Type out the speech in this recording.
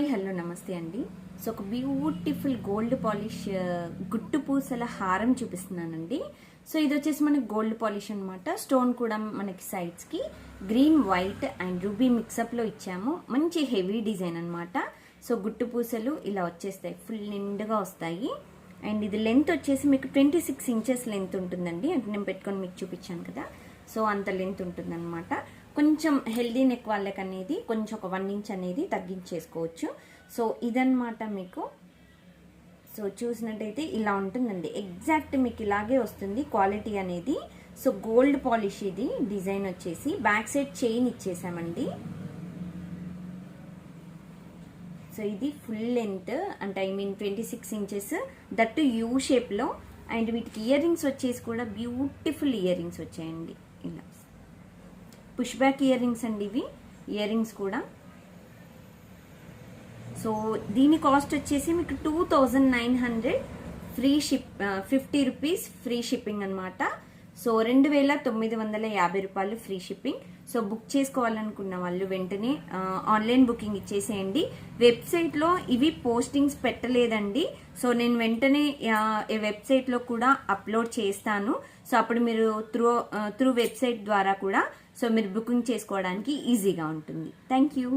Hi hello నమస్తే అండి. So ఒక బ్యూటిఫుల్ గోల్డ్ పాలిష్ గుట్టు పూసల హారం చూపిస్తున్నానండి. సో ఇది వచ్చేసి మనకి గోల్డ్ పాలిష్ అనమాట. స్టోన్ కూడా మనకి సైడ్స్ కి green white and ruby mix up లో ఇచ్చాము. మంచి హెవీ డిజైన్ అనమాట. సో గుట్టు పూసలు ఇలా వచ్చేస్తాయి, ఫుల్ నిండుగా వస్తాయి. అండ్ ఇది లెంత్ వచ్చేసి మీకు 26 ఇంచెస్ లెంత్ ఉంటుందండి. అంటే నేను పెట్టుకొని మీకు చూపించాను కదా, సో అంత లెంత్ ఉంటుంది అనమాట. కొంచెం హెల్దీ నెక్ వాళ్ళకి అనేది కొంచెం ఒక 1 ఇంచ్ అనేది తగ్గించేసుకోవచ్చు. సో ఇదన్నమాట మీకు. సో చూసినట్టయితే ఇలా ఉంటుందండి, ఎగ్జాక్ట్ మీకు ఇలాగే వస్తుంది క్వాలిటీ అనేది. సో గోల్డ్ పాలిష్ ఇది. డిజైన్ వచ్చేసి బ్యాక్ సైడ్ చైన్ ఇచ్చేసామండి. సో ఇది ఫుల్ లెంత్ అంటే I mean 26 inches, that you షేప్లో. అండ్ వీటికి ఇయర్ రింగ్స్ వచ్చేసి కూడా బ్యూటిఫుల్ ఇయర్ రింగ్స్ వచ్చాయండి. ఇలా పుష్ బ్యాక్ ఇయర్ రింగ్స్ అండి ఇవి, ఇయర్ రింగ్స్ కూడా. సో దీని కాస్ట్ వచ్చేసి మీకు 2900 free ship, 50 rupees free shipping అనమాట. సో 2950 రూపాయలు ఫ్రీ షిప్పింగ్. సో బుక్ చేసుకోవాలనుకున్న వాళ్ళు వెంటనే ఆన్లైన్ బుకింగ్ ఇచ్చేసేయండి. వెబ్సైట్లో ఇవి పోస్టింగ్స్ పెట్టలేదండి. సో నేను వెంటనే వెబ్సైట్లో కూడా అప్లోడ్ చేస్తాను. సో అప్పుడు మీరు త్రూ వెబ్సైట్ ద్వారా కూడా సో మీరు బుకింగ్ చేసుకోవడానికి ఈజీగా ఉంటుంది. Thank you.